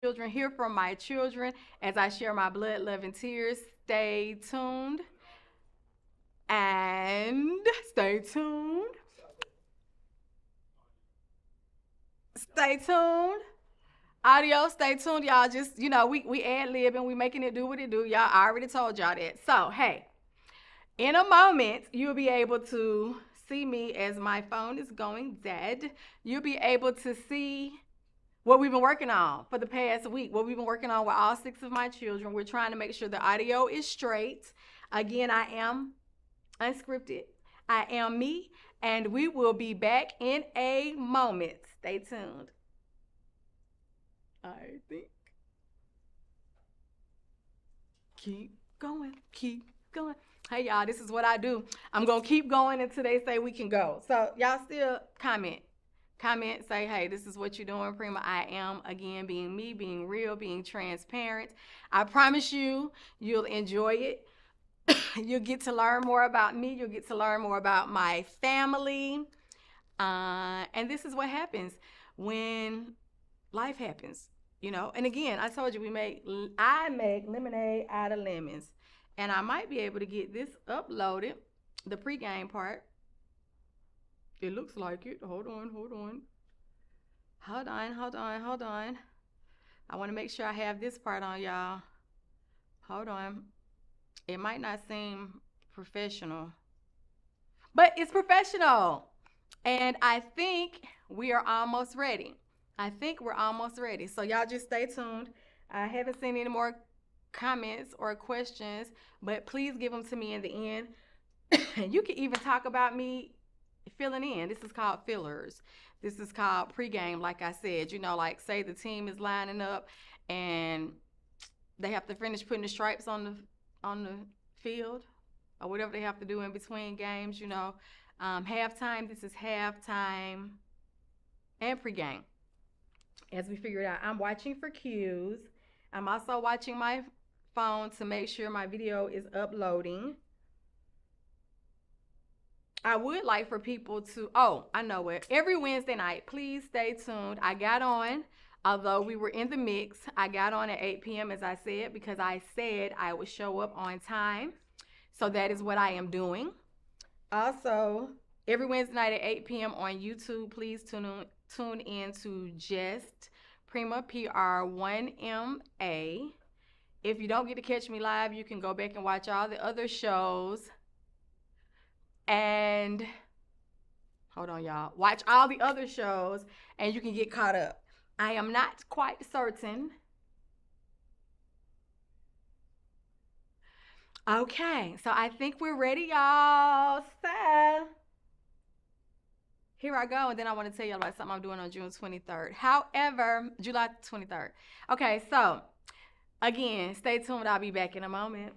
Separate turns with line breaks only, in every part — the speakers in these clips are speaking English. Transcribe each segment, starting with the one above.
children, hear from my children as I share my blood, love, and tears. Stay tuned and stay tuned. Stay tuned. Audio, stay tuned, y'all. Just, we ad libbing, we making it do what it do. Y'all, I already told y'all that. So, hey, in a moment, you'll be able to see me as my phone is going dead. You'll be able to see what we've been working on for the past week, what we've been working on with all 6 of my children. We're trying to make sure the audio is straight. Again, I am unscripted. I am me, and we will be back in a moment. Stay tuned. I think. Keep going, keep going. Hey, y'all, this is what I do. I'm going to keep going until they say we can go. So, y'all still comment. Comment, say, hey, this is what you're doing, Prima. I am, again, being me, being real, being transparent. I promise you, you'll enjoy it. You'll get to learn more about me. You'll get to learn more about my family. And this is what happens when life happens, And again, I told you I make lemonade out of lemons. And I might be able to get this uploaded, the pregame part. It looks like it. Hold on. I want to make sure I have this part on, y'all. Hold on. It might not seem professional, but it's professional. And I think we are almost ready. So y'all just stay tuned. I haven't seen any more comments or questions, but please give them to me in the end. You can even talk about me filling in. This is called fillers. This is called pregame, like I said. Like say the team is lining up and they have to finish putting the stripes on the field or whatever they have to do in between games, halftime. This is halftime and pregame. As we figure it out, I'm watching for cues. I'm also watching my phone to make sure my video is uploading. I would like for people to, I know it. Every Wednesday night, please stay tuned. I got on, although we were in the mix, I got on at 8 p.m. as I said, because I said I would show up on time. So that is what I am doing. Also, every Wednesday night at 8 p.m. on YouTube, please tune in to Just Prima, Pr1ma. If you don't get to catch me live, you can go back and watch all the other shows. And hold on, y'all. Watch all the other shows and you can get caught up. I am not quite certain. Okay, so I think we're ready, y'all. So here I go, and then I want to tell you about something I'm doing on June 23rd. However, July 23rd. Okay, so again, stay tuned. I'll be back in a moment.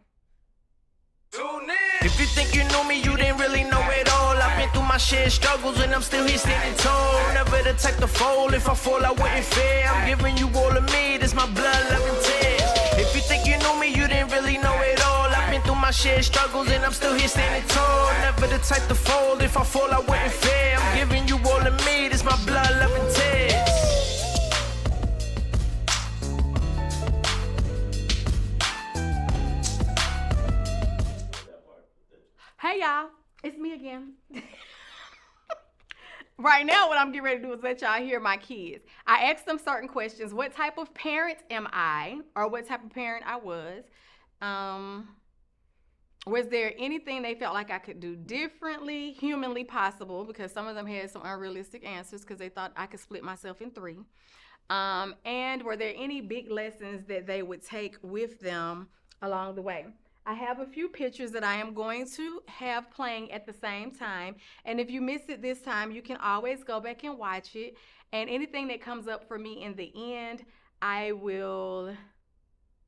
If you think you know me, you didn't really know it all. I've been through my shared struggles and I'm still here standing tall. Never the type to fold, if I fall I wouldn't fear. I'm giving you all of me, this my blood, love and tears. If you think you know me, you didn't really know it all. I've been through my shared struggles and I'm still here standing tall. Never the type to fold, if I fall I wouldn't fear. I'm giving you all of me, this my blood, love and tears.
Hey y'all, it's me again. Right now, what I'm getting ready to do is let y'all hear my kids. I asked them certain questions. What type of parent am I? Or what type of parent I was? Was there anything they felt like I could do differently, humanly possible? Because some of them had some unrealistic answers because they thought I could split myself in 3. And were there any big lessons that they would take with them along the way? I have a few pictures that I am going to have playing at the same time. And if you missed it this time, you can always go back and watch it. And anything that comes up for me in the end, I will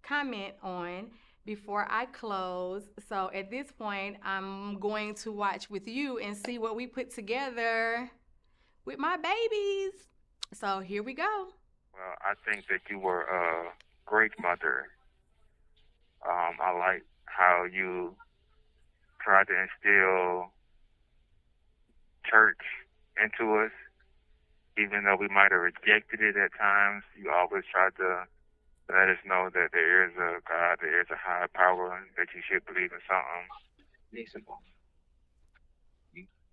comment on before I close. So at this point, I'm going to watch with you and see what we put together with my babies. So here we go.
Well, I think that you were a great mother. I like how you tried to instill church into us, even though we might have rejected it at times. You always tried to let us know that there is a God, there is a higher power, and that you should believe in something.
Listen,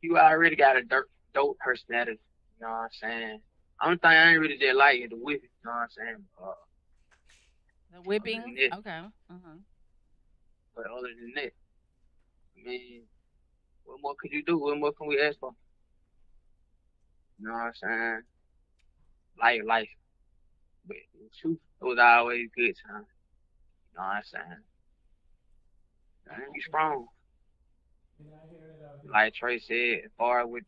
you already got a dope personality. You know what I'm saying? Only thing I ain't really that like is the whipping. You know what I'm saying?
The
Other than
whippings.
that,
Okay. Mm-hmm.
but other than that, I mean, what more could you do? What more can we ask for? You know what I'm saying? Life. But the truth, it was always good time. You know what I'm saying? And you strong. Like Trey said, as far with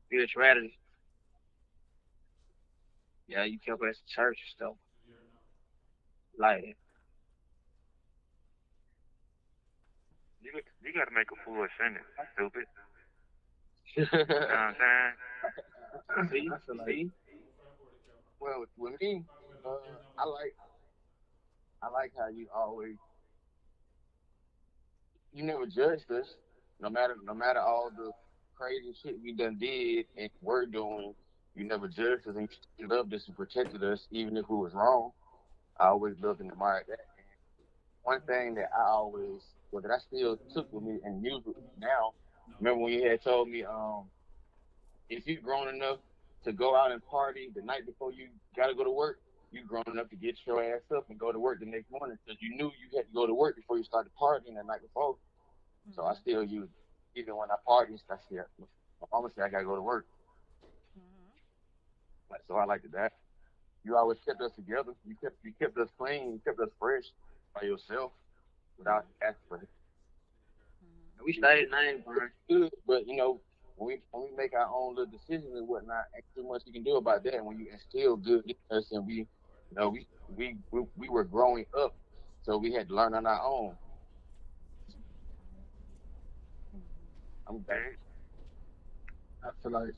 spirituality, yeah, you kept us at church and stuff. Like,
You got to make a full sentence, stupid.
see,
You know what I'm saying?
I feel like,
see,
well, with me, uh, I like I like how you always you never judged us, no matter all the crazy shit we done did and were doing. You never judged us and you loved us and protected us, even if we was wrong. I always loved and admired that. One thing that I always, well, that I still took with me and use with me now. Remember when you had told me, if you grown enough to go out and party the night before you got to go to work, you grown enough to get your ass up and go to work the next morning because you knew you had to go to work before you started partying the night before. So I still use, even when I party, I still, my mama said I gotta go to work. Like, so I like that. You always kept us together. You kept us clean. You kept us fresh by yourself without asking for it.
we stayed nine, bro.
Good, but when we make our own little decisions and whatnot, ain't too much you can do about that. When you instill good in us, and we were growing up, so we had to learn on our own. I'm back.
Okay.
I feel like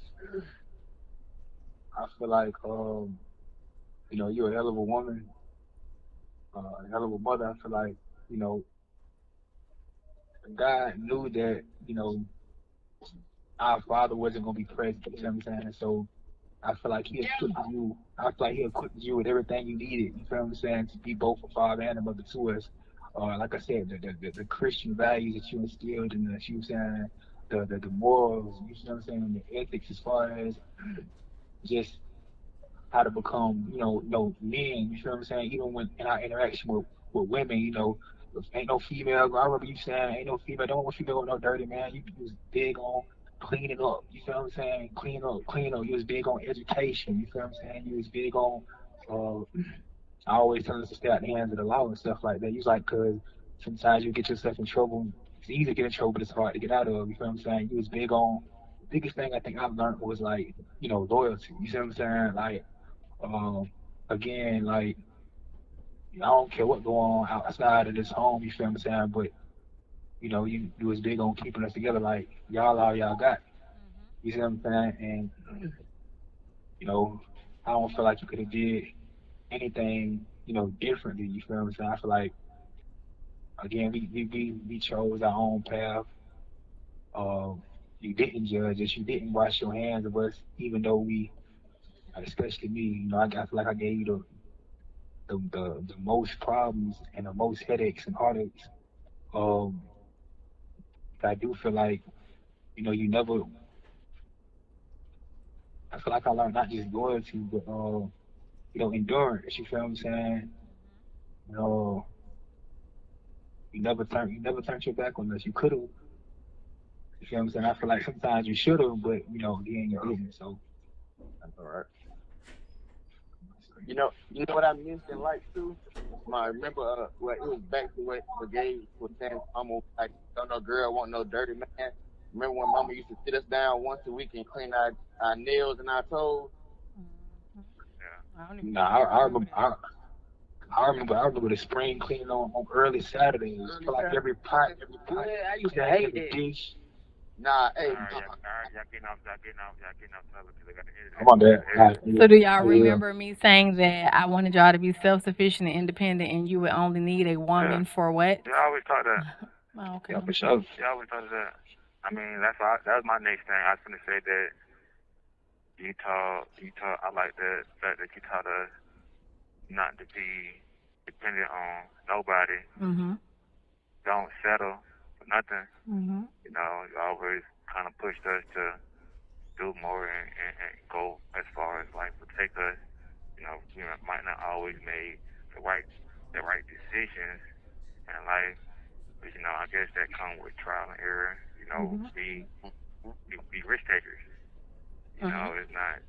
I feel like you're a hell of a woman, a hell of a mother. I feel like you know God knew that our father wasn't gonna be present. You know what I'm saying? So I feel like he equipped you. I feel like he equipped you with everything you needed. You feel what I'm saying? To be both a father and a mother to us. Like I said, the Christian values that you instilled in us. You know what I'm saying? The morals. You know what I'm saying? The ethics as far as just how to become, men. You feel what I'm saying? Even when in our interaction with women, ain't no female. I remember you saying, ain't no female. Don't want female with no dirty man. You was big on cleaning up. You feel what I'm saying? Clean up, clean up. You was big on education. You feel what I'm saying? You was big on. I always tell us to stay out the hands of the law and stuff like that. You was like, cause sometimes you get yourself in trouble. It's easy to get in trouble, but it's hard to get out of. You feel what I'm saying? You was big on. The biggest thing I think I've learned was like, loyalty. You see what I'm saying? Like um, again, like I don't care what go on outside of this home, you feel what I'm saying? But you was big on keeping us together, like y'all all y'all got. You see what I'm saying? And you know, I don't feel like you could have did anything, differently. You feel what I'm saying? I feel like again, we chose our own path. Um, you didn't judge us. You didn't wash your hands of us, even though especially me, I feel like I gave you the most problems and the most headaches and heartaches. Um, I do feel like, you never, I feel like I learned not just loyalty, but, endurance. You feel what I'm saying? You know, you never turned your back on us. You could have, you feel what I'm saying? I feel like sometimes you should have, but, again, you didn't. So that's all right. You know what I missed in life too? I remember, well, it was back to what Gabe was saying. Mama, like, don't no girl want no dirty man. Remember when Mama used to sit us down once a week and clean our nails and our toes?
Yeah.
I don't even
Nah,
think I
I
remember
remember.
that.
I remember the spring cleaning on early Saturdays.
Early
For like
Saturday.
every
Yeah,
pot,
I used to
every
hate that.
dish. Nah, hey,
All right, y'all getting off topic because I got to
I'm on that.
edit.
So do y'all
Yeah.
remember me saying that I wanted y'all to be self-sufficient and independent, and you would only need a
Yeah.
woman for what?
You always talk that.
Oh, okay.
Yeah, for sure.
You always talk that. I mean, that was my next thing. I was gonna say that I like the fact that you taught us not to be dependent on nobody.
Mhm.
Don't settle for nothing.
Mhm.
You know, it always kind of pushed us to do more and go as far as life would take us. You know, we might not always make the right decisions in life, but you know, I guess that comes with trial and error. You know,
Mhm.
be risk takers. You
Mhm.
know, it's not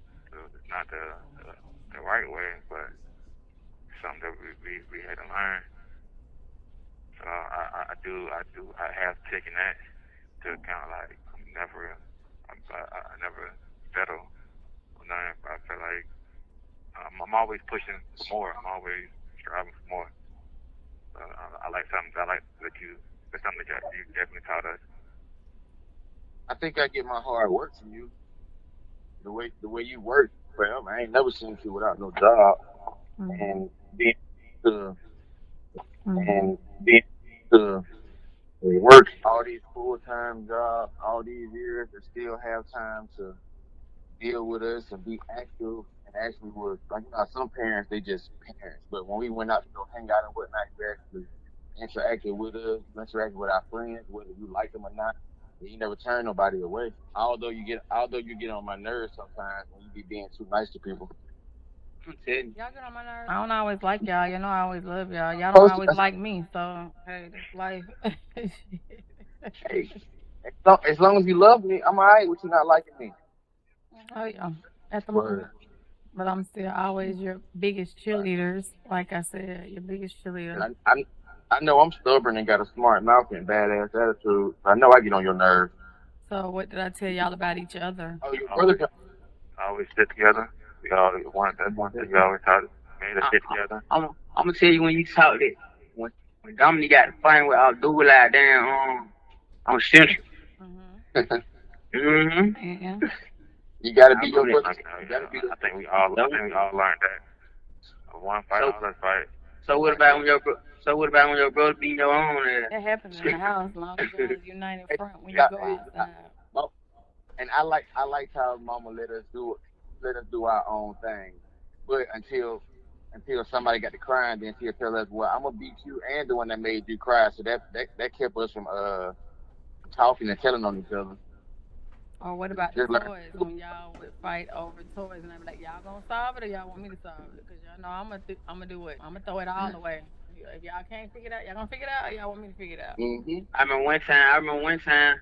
the right way, but something that we had to learn. So I have taken that to account. Like I never settle for nothing. But I feel like I'm always pushing for more. I'm always striving for more. I like something. I like that you. That's something that you definitely taught us.
I think I get my hard work from you. The way you work, fam. I ain't never seen you without no job
Mhm.
and being to
Mhm.
and being to work all these full time jobs, all these years, and still have time to deal with us and be active and actually was like some parents they just parents. But when we went out to go hang out and whatnot, you actually interacted with us, you interacted with our friends, whether you like them or not. And you never turn nobody away. Although you get on my nerves sometimes when you be being too nice to people. I'm telling you.
Y'all get on my nerves. I don't always like y'all. You know I always love y'all. Y'all don't
Supposed to,
always like me. So hey, that's life.
hey, as long as you love me, I'm alright with you not liking me.
Oh yeah, at the moment.
Word.
But I'm still always your biggest cheerleaders. Like I said, your biggest cheerleader.
And I know I'm stubborn and got a smart mouth and badass attitude. I know I get on your nerves.
So what did I tell y'all about each other?
Oh, your brother.
Always always sit together. We all that's one thing we always taught us. Made us
I,
sit
I,
together.
I'm gonna tell you when you talk that when Dominic got the fight with Abdul out there on Central.
Mhm.
Mm-hmm.
Yeah.
You gotta
I
be your
believe.
brother.
Okay,
You
yeah,
gotta be the.
I think we all learned that. One fight,
So
all that fight.
so what
Like
about when your brother being your own?
That happens in the house as long as y'all united
Hey,
front when you
God,
go
hey,
outside.
and I like how Mama let us do our own thing, but until somebody got to crying, then she'll tell us, "Well, I'm gonna beat you and the one that made you cry." So that kept us from talking and telling on each other.
Or what about the
Just like
toys when y'all would fight over toys and I'd be like, y'all gonna solve it or y'all want me to solve it? Cause y'all know I'm gonna do it. I'm gonna throw it all away. If y'all can't figure it out, y'all gonna figure it out or y'all want me to figure it out?
I remember one time,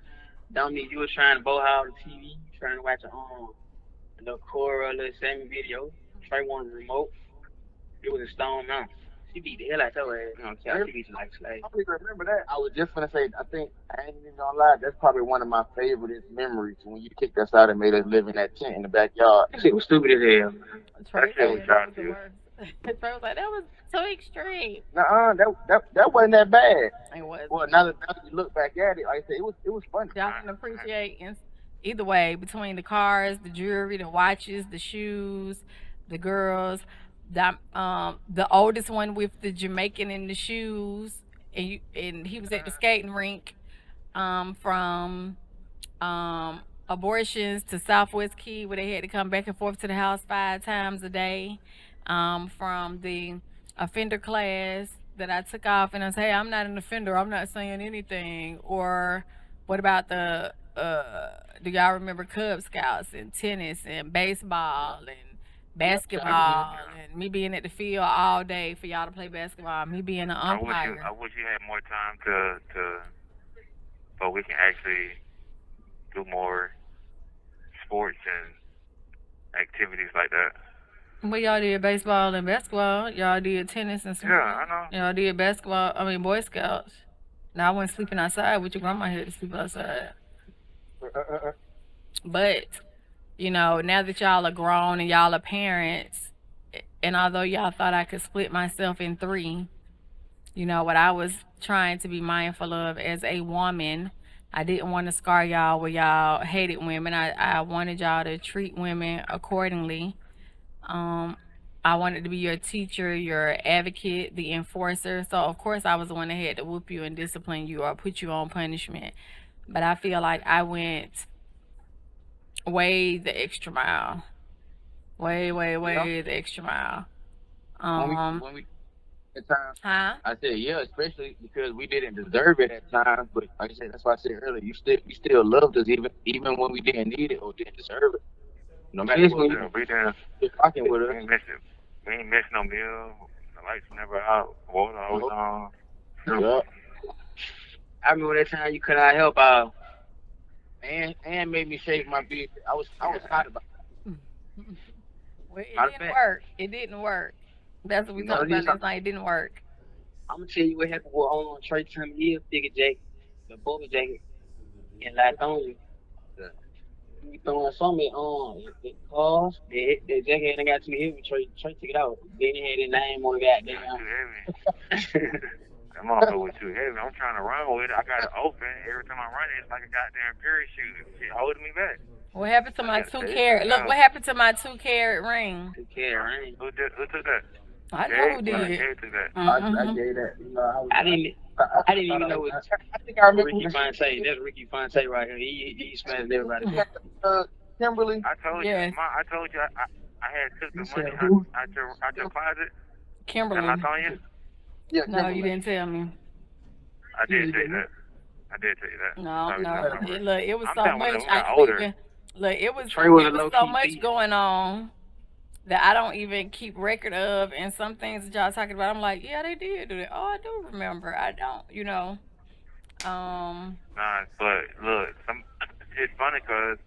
Dominique, you was trying to bow out the TV, trying to watch a little Cora, a little Sammy video. Trey wanted the remote. It was a Stone Mountain. She beat the hell out your ass. You know, she beat you like slave. I don't even remember that. I was just gonna say, I think I ain't even gonna lie. That's probably one of my favorite memories when you kicked us out and made us live in that tent in the backyard. That shit was stupid as hell.
that
Trey
shit was
said that was the
childish.
worst. Trey was like, that was too extreme.
Nuh-uh, that wasn't that bad.
It wasn't.
Well, now that you look back at it, like I said, it was funny.
Y'all didn't appreciate either way between the cars, the jewelry, the watches, the shoes, the girls. The oldest one with the Jamaican in the shoes, and he was at the skating rink. From abortions to Southwest Key, where they had to come back and forth to the house 5 times a day. From the offender class that I took off, and I said, "Hey, I'm not an offender. I'm not saying anything." Or what about the? Do y'all remember Cub Scouts and tennis and baseball and
Yep, sure.
basketball and me being at the field all day for y'all to play basketball, me being an
I
umpire.
wish you had more time to so we can actually do more sports and activities like that.
Well, y'all did baseball and basketball. Y'all did tennis and
Yeah,
swimming.
I know.
Y'all did basketball. I mean, Boy Scouts. Now I wasn't sleeping outside with your grandma here to sleep outside. But now that y'all are grown and y'all are parents, and although y'all thought I could split myself in three, what I was trying to be mindful of as a woman, I didn't want to scar y'all where y'all hated women. I wanted y'all to treat women accordingly. Um, I wanted to be your teacher, your advocate, the enforcer. So of course I was the one that had to whoop you and discipline you or put you on punishment. But I feel like I went way the extra mile. Way, way,
Yeah.
way the extra mile.
When we
Um,
when we At times.
Huh?
I said, yeah, especially because we didn't deserve it at times. But like I said, that's why I said earlier, you still loved us even when we didn't need it or didn't deserve it. No matter
Yeah,
what,
yeah, we didn't.
you're rocking with
We
us.
ain't missing. We ain't missing no meal. The lights never out. Water always
Nope.
on.
Yup. I remember that time you could not help and made me shave my beard. I was hot about
Well,
it.
it
Matter of
didn't
fact,
work. It didn't work. That's what we
you know
talked
this.
about last night. It didn't work.
I'm gonna tell you what happened with on Trey time here, figure jacket, the bubble jacket, and Latonia. You throwing something on it cost the jacket ain't got too heavy. Trey took it out. Then he had his name on the
Yeah, too
goddamn.
heavy. That motherfucker was too heavy. I'm trying to run with it. I got it open. Every time I run it, it's like a goddamn parachute. Shit holding me back.
What happened to
I
my
gotta
two
take this
carat?
thing
Look,
out.
what happened to my 2 carat ring?
Took care, right?
Who took that?
I know who
Jay? Yeah,
did.
Jay took that.
I
Mm-hmm.
gave that. You know, I was.
I didn't. I didn't even know it.
I think I remember
Ricky
when
Fontaine. That's Ricky Fontaine right here. He smashed everybody.
Kimberly.
I told you,
Yes,
I told you, I had took
You
the
said
money
who?
out your closet, and I
Kimberly.
told you,
Yeah,
No, you
Kimberly.
didn't tell me.
I
You
did
didn't
tell
get
you
me.
that. I did tell you that.
No,
Sorry, you don't
no.
remember.
Look, it was
I'm
so
telling
much.
when we
I
got
couldn't
older.
even. Look,
Trey was a
it was
low
so
key
much
thief.
going on that I don't even keep record of, and some things that y'all talking about, I'm like, yeah, they did do that. Oh, I do remember. I don't. Um,
Nah, but look, it's funny because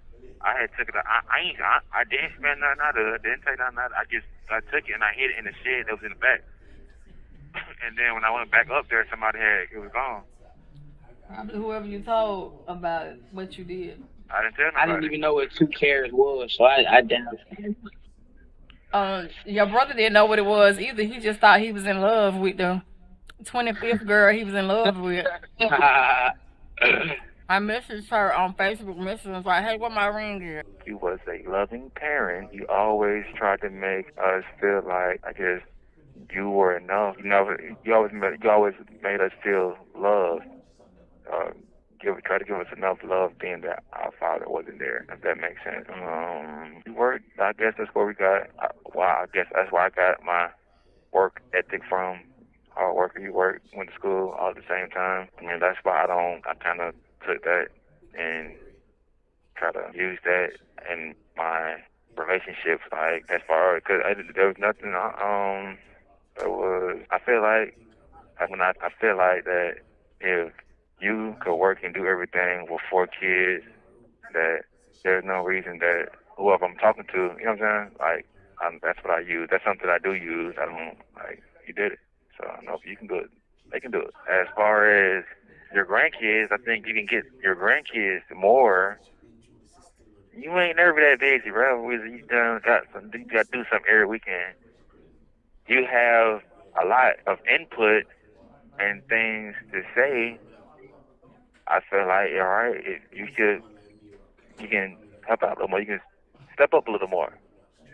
I had took it. I didn't spend nothing out of it. Didn't take nothing out. I took it and I hid it in the shed that was in the back. And then when I went back up there, somebody had it was gone.
whoever you told about what you did.
I didn't tell
I didn't
nobody.
even know what 2 carats was, so I doubt it.
Your brother didn't know what it was either. He just thought he was in love with the 25th girl he was in love with. I messaged her on Facebook Messenger and was like, hey, what my ring is?
You was a loving parent. You always tried to make us feel like I guess you were enough. You always made us feel loved. Uh, try to give us enough love, being that our father wasn't there. If that makes sense. You worked. I guess that's where we got. I guess that's where I got my work ethic from. Hard worker, you work, went to school all at the same time. I mean, that's why I don't. I kind of took that and try to use that in my relationships, like as far because there was nothing. There was. I feel like I feel like that if you could work and do everything with 4 kids, that there's no reason that whoever I'm talking to, you know what I'm saying? Like, that's what I use. That's something I do use. I don't like you did it, so I know if you can do it, they can do it. As far as your grandkids, I think you can get your grandkids more. You ain't never that busy, bro. You done got some. You got to do something every weekend. You have a lot of input and things to say. I feel like all right, you can help out a little more. You can step up a little more.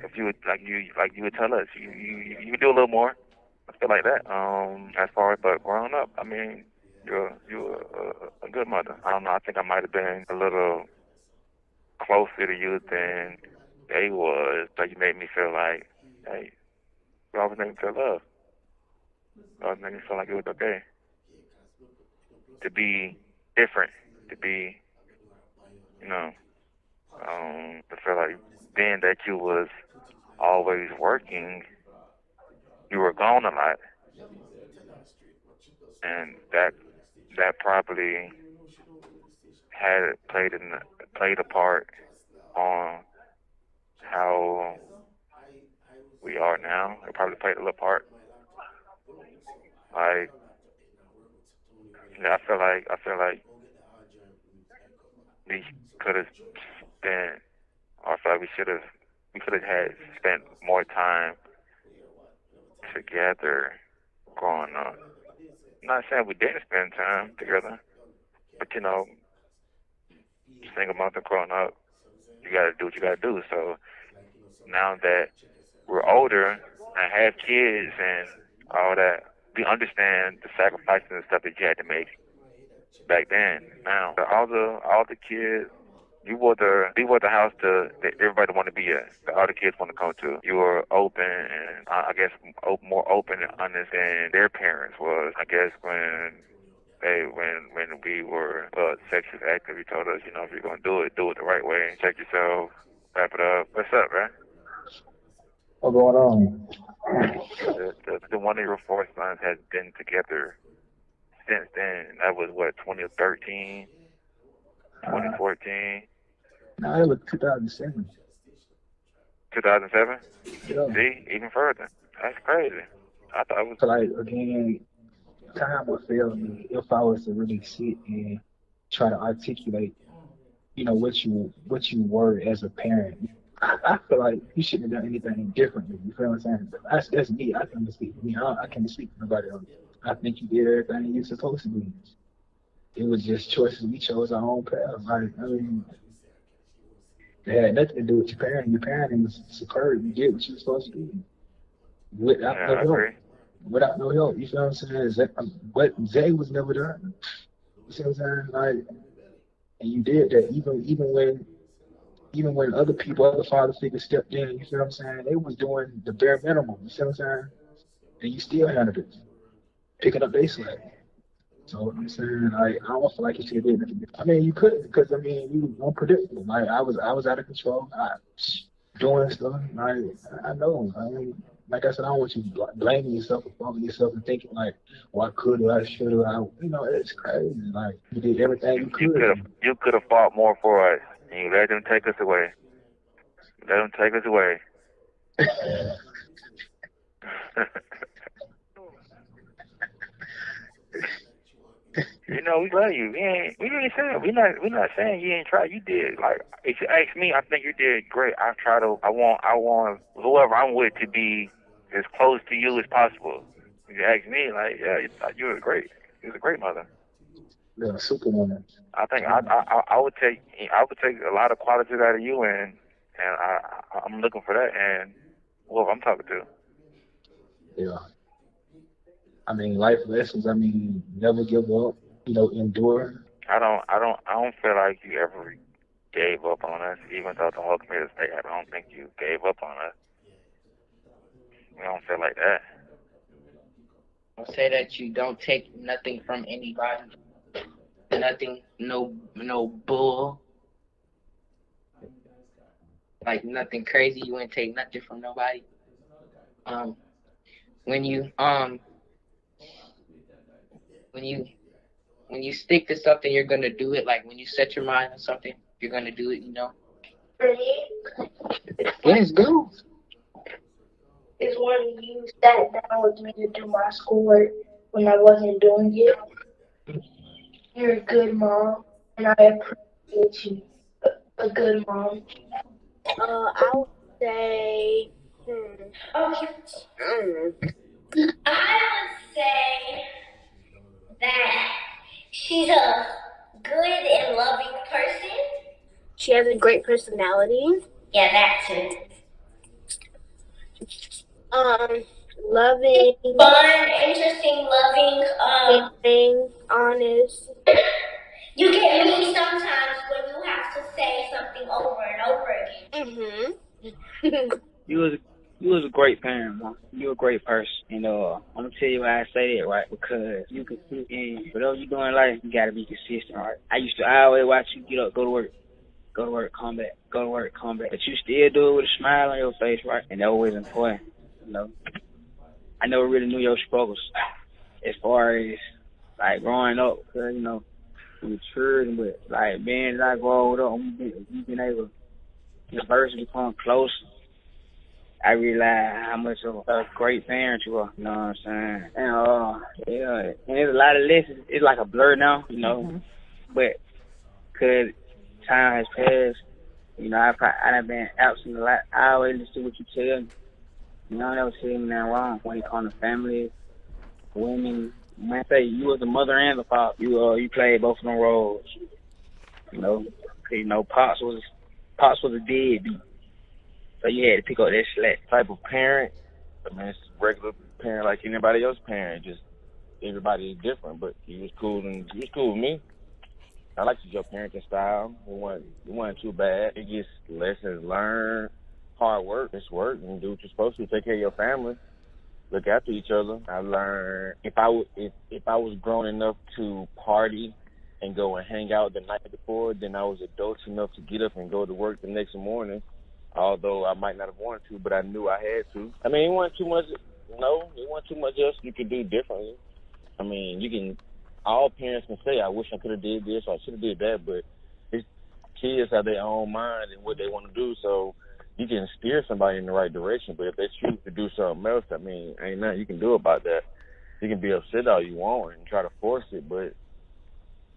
If you would like you would tell us, you would do a little more. I feel like that. As far as but growing up, I mean, you're a good mother. I don't know. I think I might have been a little closer to you than they was. So you made me feel like, hey, you always made me feel love. You always made me feel like it was okay to be different, to be, you know, to feel like being that you was always working, you were gone a lot, and that probably had played a part on how we are now. It probably played a little part. Like, yeah, I feel like we could have spent, or I feel like we could have had spent more time together growing up. I'm not saying we didn't spend time together, but single mother growing up, you gotta do what you gotta do. So now that we're older and have kids and all that, we understand the sacrifices and stuff that you had to make back then. Now all the kids you were the house that everybody want to be at. That all the kids want to come to. You were open and I guess more open and honest than their parents was. I guess when we were sexually active, you told us, if you're gonna do it the right way. Check yourself. Wrap it up. What's up, man?
What's going on?
The one of your four sons has been together since then. That was what 2013,
Uh,
2014,
no, it was 2007.
2007.
Yeah.
See, even further. That's crazy. I thought it was.
So like again, time would fail me if I was to really sit and try to articulate, what you were as a parent. I feel like you shouldn't have done anything differently. You feel what I'm saying? But that's me. I can speak for me. I can't speak for nobody else. I think you did everything you're supposed to do. It was just choices. We chose our own path. Like, I mean, it had nothing to do with your parent. Your parenting was superb. You did what you were supposed to do without
Yeah,
no
I
help.
agree.
Without no help. You feel what I'm saying? But Zay was never done. You see what I'm saying? Like, and you did that even when other people, other father figures stepped in. You feel what I'm saying? They was doing the bare minimum. You see what I'm saying? And you still handled it, picking up their slack. So I'm saying, like, I don't feel like you should have did anything. I mean, you could because I mean, you was unpredictable. Like, I was out of control. Doing stuff. Like, I know. I mean, like I said, I don't want you blaming yourself or faulting yourself and thinking like, well, I could have, I should have. It's crazy. Like, you did everything you could.
You could have fought more for us, and you let them take us away. Let them take us away. We love you. We ain't saying we not saying you ain't tried. You did. Like if you ask me, I think you did great. I want whoever I'm with to be as close to you as possible. If you ask me, like yeah, you were great. You was a great mother.
Yeah, superwoman.
I think I would take a lot of qualities out of you, and I'm looking for that. And whoever I'm talking to.
Yeah. I mean, life lessons. I mean, never give up. Endure.
I don't feel like you ever gave up on us, even though the whole community state. I don't think you gave up on us. We don't feel like that.
Say that you don't take nothing from anybody, nothing, no bull, like nothing crazy. You wouldn't take nothing from nobody. Um, when you when you when you stick to something, you're gonna do it. Like when you set your mind on something, you're gonna do it. For me, let's go. Is when you sat down with me to do my schoolwork when I wasn't doing it. You're a good mom, and I appreciate you. A good mom. I would say, Okay. I would say that she's a good and loving person. She has a great personality. Yeah, that too. Um, Loving, fun, interesting, loving, caring, honest. You get me sometimes when you have to say something over and over again.
You was you was a great parent, man. You a great person. I'm gonna tell you why I say that, right? Because you can and whatever you do in life, you gotta be consistent, right? I always watch you get up, go to work, come back, go to work, come back. But you still do it with a smile on your face, right? And that was important. You know, I never really knew your struggles as far as like growing up, cause matured, but like being as I grow up, we've been able to converse and become close. I realize how much of a great parent you are. You know what I'm saying? And yeah, and there's a lot of lessons. It's like a blur now, but because time has passed, I done been absent a lot. I always listen to what you tell me. Never tell me nothing wrong when it comes to family, women. Man, say you was the mother and the father. You played both of them roles. You know, 'cause, Pops was a deadbeat, so you had to pick up that slack.
Type of parent. I mean, it's regular parent like anybody else parent. Just everybody is different, but he was cool with me. I liked your parenting style. It wasn't too bad. It gets lessons learned, hard work. It's work and do what you're supposed to. Take care of your family, look after each other. I learned if I was grown enough to party and go and hang out the night before, then I was adult enough to get up and go to work the next morning. Although I might not have wanted to, but I knew I had to. I mean, it wasn't too much. No, it wasn't too much else you could do differently. I mean, you can. All parents can say, "I wish I could have did this or I should have did that," but it's, kids have their own mind and what they want to do. So you can steer somebody in the right direction. But if they choose to do something else, I mean, ain't nothing you can do about that. You can be upset all you want and try to force it, but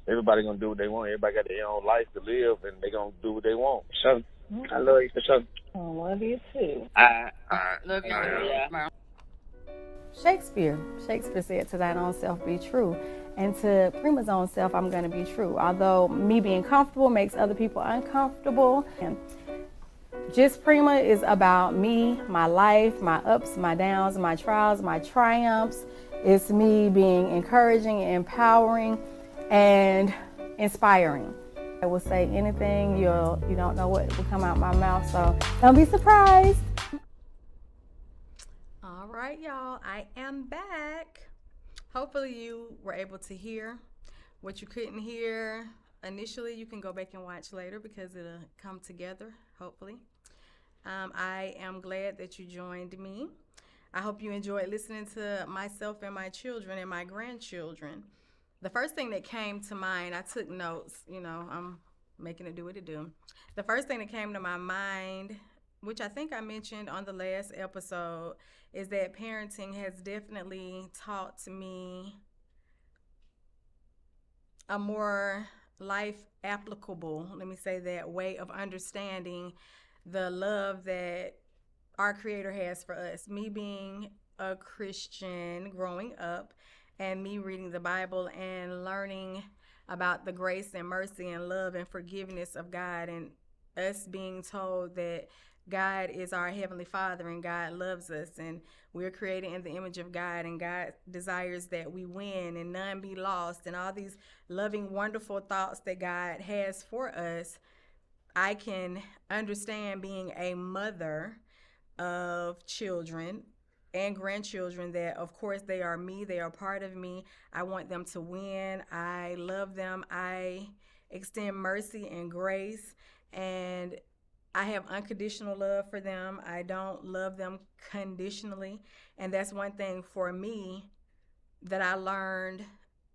everybody gonna do what they want. Everybody got their own life to live, and they gonna do what they want.
So, I love you for sure.
I love you too.
Love you.
Yeah.
Shakespeare said, to thine own self be true. And to Prima's own self, I'm going to be true. Although me being comfortable makes other people uncomfortable. And Just Prima is about me, my life, my ups, my downs, my trials, my triumphs. It's me being encouraging, empowering, and inspiring. I will say anything, you don't know what will come out my mouth, so don't be surprised. All right, y'all, I am back. Hopefully you were able to hear what you couldn't hear initially. You can go back and watch later because it'll come together, hopefully. I am glad that you joined me. I hope you enjoyed listening to myself and my children and my grandchildren. The first thing that came to mind, I took notes, I'm making it do what it do. The first thing that came to my mind, which I think I mentioned on the last episode, is that parenting has definitely taught me a more life applicable, let me say that, way of understanding the love that our Creator has for us. Me being a Christian growing up, and me reading the Bible and learning about the grace and mercy and love and forgiveness of God, and us being told that God is our Heavenly Father and God loves us and we're created in the image of God and God desires that we win and none be lost, and all these loving, wonderful thoughts that God has for us. I can understand being a mother of children and grandchildren that, of course, they are me, they are part of me. I want them to win. I love them. I extend mercy and grace, and I have unconditional love for them. I don't love them conditionally. And that's one thing for me that I learned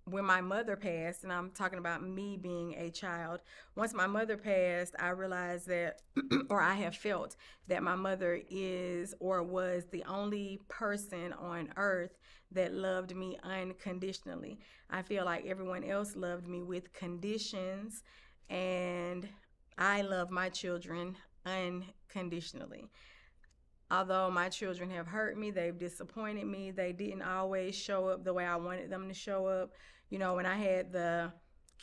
when my mother passed, and I'm talking about me being a child. Once my mother passed, I realized that, or I have felt that my mother is or was the only person on earth that loved me unconditionally. I feel like everyone else loved me with conditions, and I love my children unconditionally. Although my children have hurt me, they've disappointed me, they didn't always show up the way I wanted them to show up. When I had the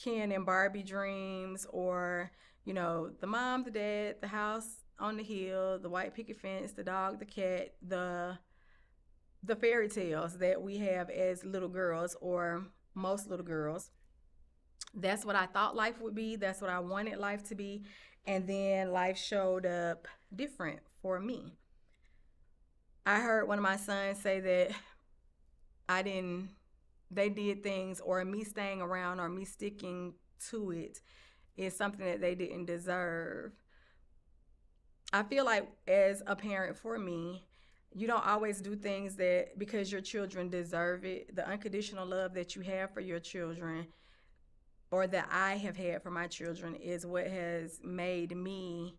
Ken and Barbie dreams, or, the mom, the dad, the house on the hill, the white picket fence, the dog, the cat, the fairy tales that we have as little girls, or most little girls. That's what I thought life would be. That's what I wanted life to be. And then life showed up different for me. I heard one of my sons say that they did things, or me staying around or me sticking to it is something that they didn't deserve. I feel like as a parent, for me, you don't always do things that because your children deserve it. The unconditional love that you have for your children, or that I have had for my children, is what has made me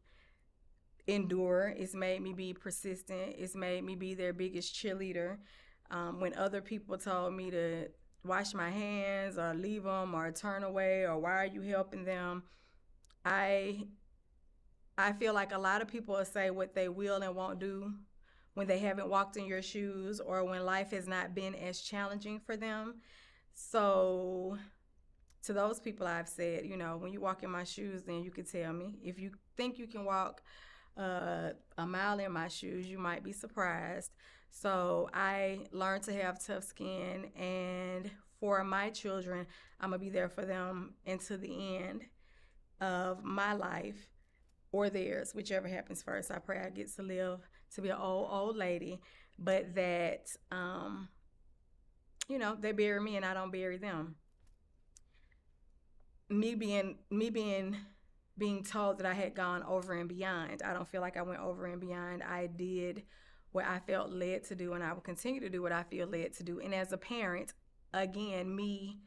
endure. It's made me be persistent. It's made me be their biggest cheerleader. When other people told me to wash my hands or leave them or turn away or why are you helping them, I feel like a lot of people will say what they will and won't do when they haven't walked in your shoes, or when life has not been as challenging for them. So to those people, I've said, when you walk in my shoes, then you can tell me. If you think you can walk a mile in my shoes, you might be surprised. So I learned to have tough skin, and for my children, I'm going to be there for them until the end of my life or theirs, whichever happens first. I pray I get to live to be an old lady, but that, they bury me and I don't bury them. Being told that I had gone over and beyond. I don't feel like I went over and beyond. I did what I felt led to do, and I will continue to do what I feel led to do. And as a parent, again, me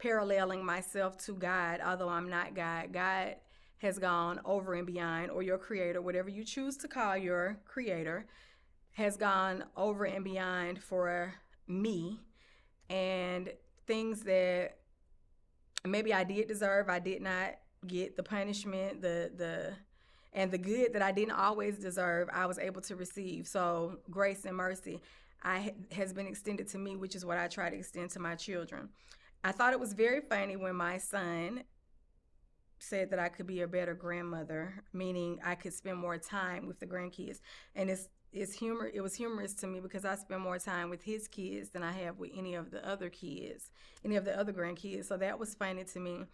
paralleling myself to God, although I'm not God, God has gone over and beyond, or your creator, whatever you choose to call your creator, has gone over and beyond for me. And things that maybe I did deserve, I did not get the punishment, and the good that I didn't always deserve, I was able to receive. So grace and mercy has been extended to me, which is what I try to extend to my children. I thought it was very funny when my son said that I could be a better grandmother, meaning I could spend more time with the grandkids. And it was humorous to me because I spend more time with his kids than I have with any of the other grandkids. So that was funny to me.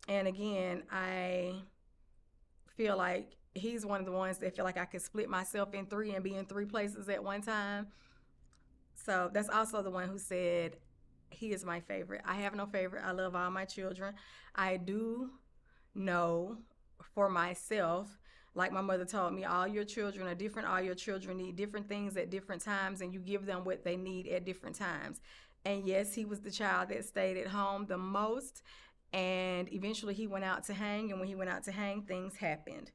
And again, I feel like he's one of the ones that feel like I could split myself in three and be in three places at one time. So that's also the one who said he is my favorite. I have no favorite. I love all my children. I do know for myself, like my mother told me, all your children are different. All your children need different things at different times, and you give them what they need at different times. And yes, he was the child that stayed at home the most, and eventually he went out to hang, and when he went out to hang, things happened.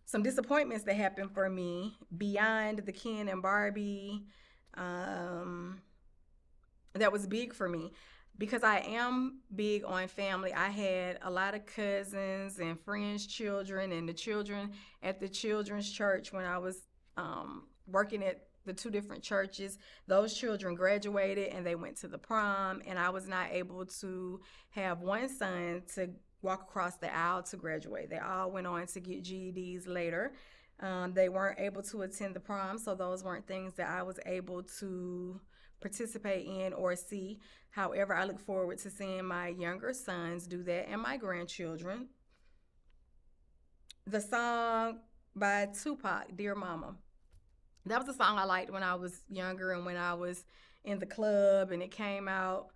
Some disappointments that happened for me beyond the Ken and Barbie, that was big for me. Because I am big on family, I had a lot of cousins and friends' children, and the children at the children's church when I was working at the two different churches. Those children graduated and they went to the prom, and I was not able to have one son to walk across the aisle to graduate. They all went on to get GEDs later. They weren't able to attend the prom, so those weren't things that I was able to participate in or see. However, I look forward to seeing my younger sons do that and my grandchildren. The song by Tupac, Dear Mama. That was a song I liked when I was younger and when I was in the club, and it came out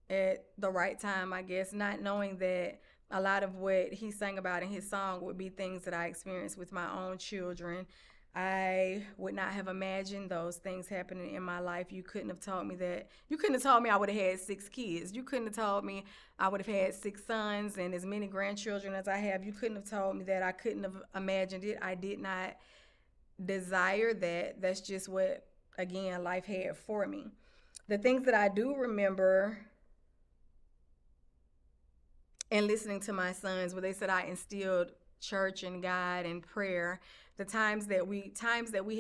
at the right time, I guess, not knowing that a lot of what he sang about in his song would be things that I experienced with my own children. I would not have imagined those things happening in my life. You couldn't have told me that. You couldn't have told me I would have had 6 kids. You couldn't have told me I would have had 6 sons and as many grandchildren as I have. You couldn't have told me that. I couldn't have imagined it. I did not desire that. That's just what, again, life had for me. The things that I do remember and listening to my sons, where they said I instilled church and God and prayer, the times that we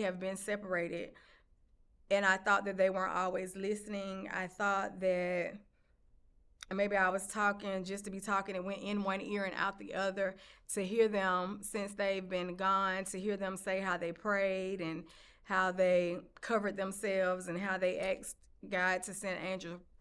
have been separated, and I thought that they weren't always listening. I thought that maybe I was talking just to be talking and went in one ear and out the other. To hear them, since they've been gone, to hear them say how they prayed and how they covered themselves and how they asked God to send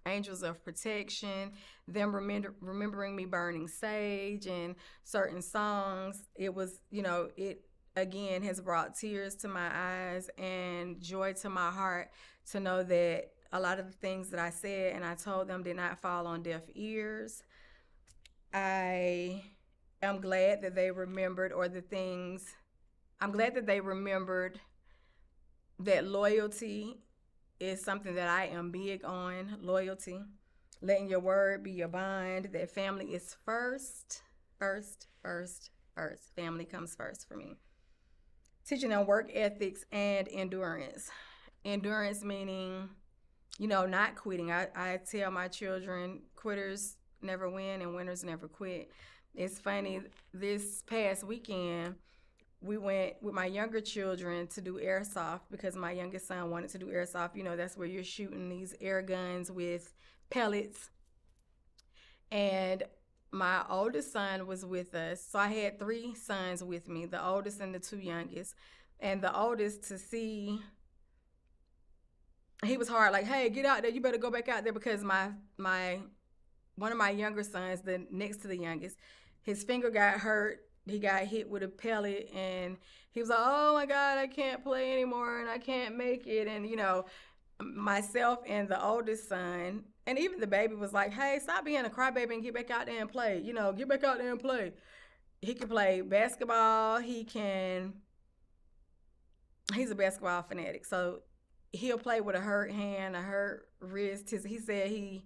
angels of protection, them remembering me burning sage and certain songs. It was, it again has brought tears to my eyes and joy to my heart to know that a lot of the things that I said and I told them did not fall on deaf ears. I am glad that they remembered, I'm glad that they remembered that loyalty is something that I am big on. Loyalty, letting your word be your bond, that family is first. Family comes first for me. Teaching them work ethics and endurance. Endurance meaning, not quitting. I tell my children, quitters never win and winners never quit. It's funny, this past weekend, we went with my younger children to do airsoft because my youngest son wanted to do airsoft. That's where you're shooting these air guns with pellets. And my oldest son was with us. So I had 3 sons with me, the oldest and the 2 youngest. And the oldest, to see he was hard, like, hey, get out there, you better go back out there, because my one of my younger sons, the next to the youngest, his finger got hurt. He got hit with a pellet, and he was like, oh my God, I can't play anymore, and I can't make it. And myself and the oldest son, and even the baby, was like, hey, stop being a crybaby and get back out there and play. Get back out there and play. He can play basketball. He's a basketball fanatic, so he'll play with a hurt hand, a hurt wrist. He said he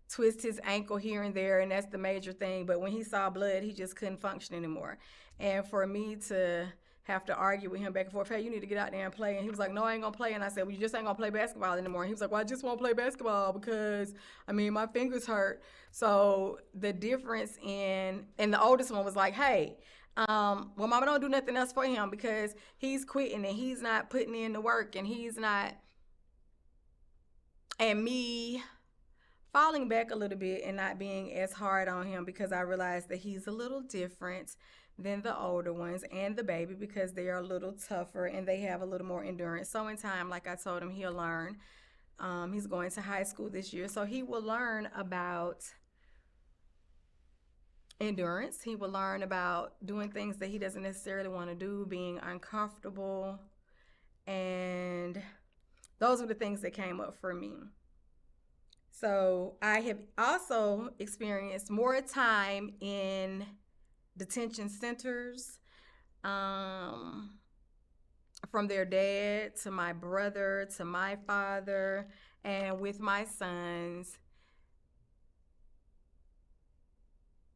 twist his ankle here and there, and that's the major thing. But when he saw blood, he just couldn't function anymore. And for me to have to argue with him back and forth, hey, you need to get out there and play. And he was like, no, I ain't gonna play. And I said, well, you just ain't gonna play basketball anymore. And he was like, well, I just won't play basketball because, my fingers hurt. So the difference and the oldest one was like, hey, well, mama, don't do nothing else for him because he's quitting and he's not putting in the work and he's not. And me falling back a little bit and not being as hard on him, because I realized that he's a little different than the older ones and the baby, because they are a little tougher and they have a little more endurance. So in time, like I told him, he'll learn. He's going to high school this year, so he will learn about endurance. He will learn about doing things that he doesn't necessarily want to do, being uncomfortable. And those were the things that came up for me. So I have also experienced more time in detention centers, from their dad to my brother to my father, and with my sons,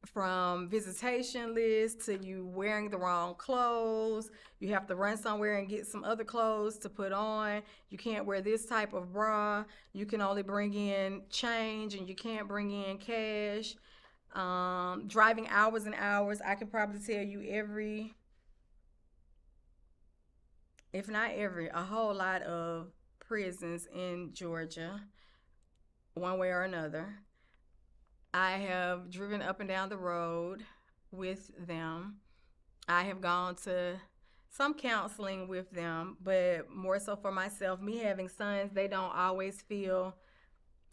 from visitation lists to you wearing the wrong clothes. You have to run somewhere and get some other clothes to put on. You can't wear this type of bra. You can only bring in change and you can't bring in cash. Driving hours and hours. I could probably tell you if not every, a whole lot of prisons in Georgia, one way or another. I have driven up and down the road with them. I have gone to some counseling with them, but more so for myself. Me having sons, they don't always feel,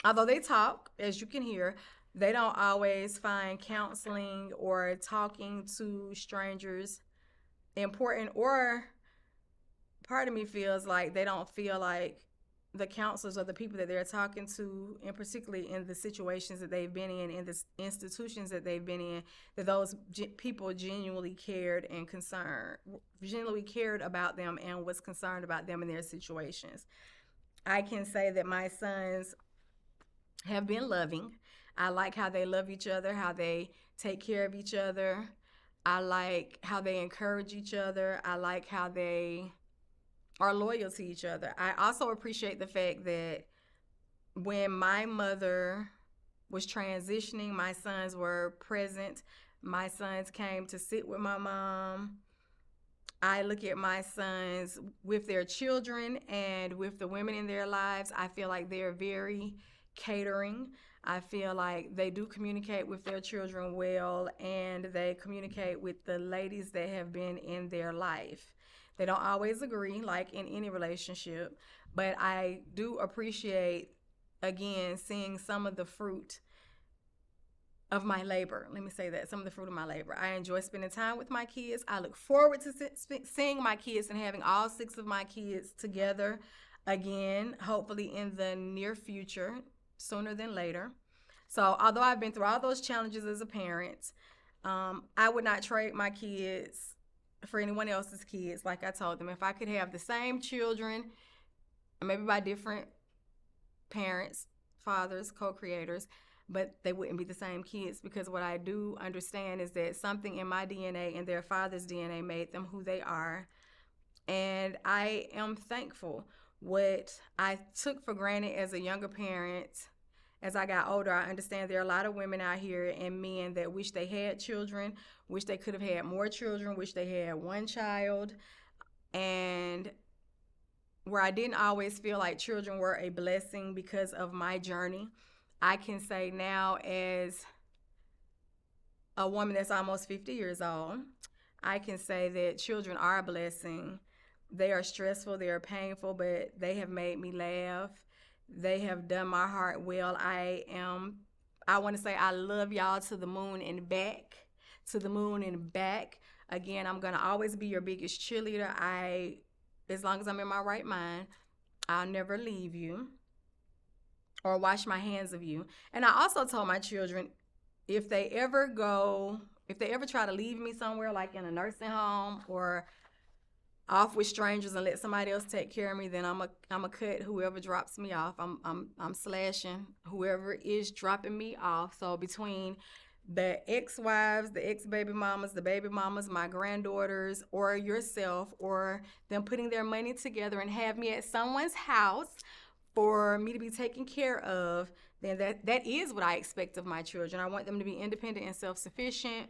although they talk, as you can hear, they don't always find counseling or talking to strangers important, or part of me feels like they don't feel like the counselors or the people that they're talking to, and particularly in the situations that they've been in the institutions that they've been in, that those people genuinely cared about them and was concerned about them and their situations. I can say that my sons have been loving. I like how they love each other, how they take care of each other. I like how they encourage each other. I like how they are loyal to each other. I also appreciate the fact that when my mother was transitioning, my sons were present. My sons came to sit with my mom. I look at my sons with their children and with the women in their lives. I feel like they're very catering. I feel like they do communicate with their children well, and they communicate with the ladies that have been in their life. They don't always agree, like in any relationship, but I do appreciate, again, seeing some of the fruit of my labor. Let me say that, some of the fruit of my labor. I enjoy spending time with my kids. I look forward to seeing my kids and having all 6 of my kids together again, hopefully in the near future, sooner than later. So although I've been through all those challenges as a parent, I would not trade my kids for anyone else's kids. Like I told them, if I could have the same children, maybe by different parents, fathers, co-creators, but they wouldn't be the same kids, because what I do understand is that something in my DNA and their father's DNA made them who they are. And I am thankful. What I took for granted as a younger parent, as I got older, I understand there are a lot of women out here and men that wish they had children, wish they could have had more children, wish they had one child. And where I didn't always feel like children were a blessing because of my journey, I can say now, as a woman that's almost 50 years old, I can say that children are a blessing. They are stressful, they are painful, but they have made me laugh. They have done my heart well. I want to say I love y'all to the moon and back. To the moon and back. Again, I'm going to always be your biggest cheerleader. As long as I'm in my right mind, I'll never leave you or wash my hands of you. And I also told my children, if they ever try to leave me somewhere like in a nursing home or off with strangers and let somebody else take care of me, then I'm a cut whoever drops me off. I'm slashing whoever is dropping me off. So between the ex-wives, the ex-baby mamas, the baby mamas, my granddaughters, or yourself, or them putting their money together and have me at someone's house for me to be taken care of, then that is what I expect of my children. I want them to be independent and self-sufficient.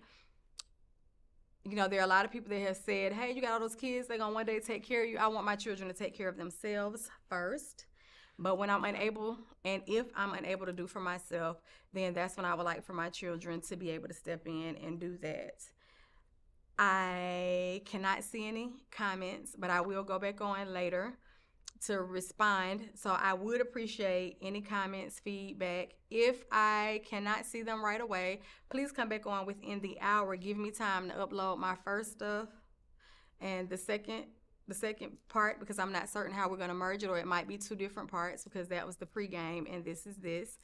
You know, there are a lot of people that have said, hey, you got all those kids, they're going to one day take care of you. I want my children to take care of themselves first. But when I'm unable, and if I'm unable to do for myself, then that's when I would like for my children to be able to step in and do that. I cannot see any comments, but I will go back on later to respond. So I would appreciate any comments, feedback. If I cannot see them right away, please come back on within the hour. Give me time to upload my first stuff and the second part, because I'm not certain how we're going to merge it, or it might be two different parts because that was the pregame and this is this.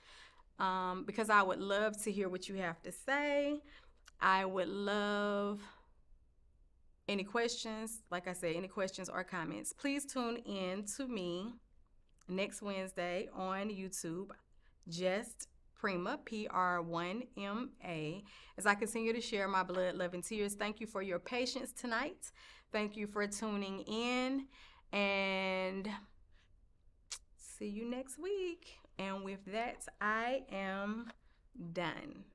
Because I would love to hear what you have to say. I would love any questions. Like I said, any questions or comments, please tune in to me next Wednesday on YouTube, just Prima, Pr1ma, as I continue to share my blood, love, and tears. Thank you for your patience tonight. Thank you for tuning in, and see you next week. And with that, I am done.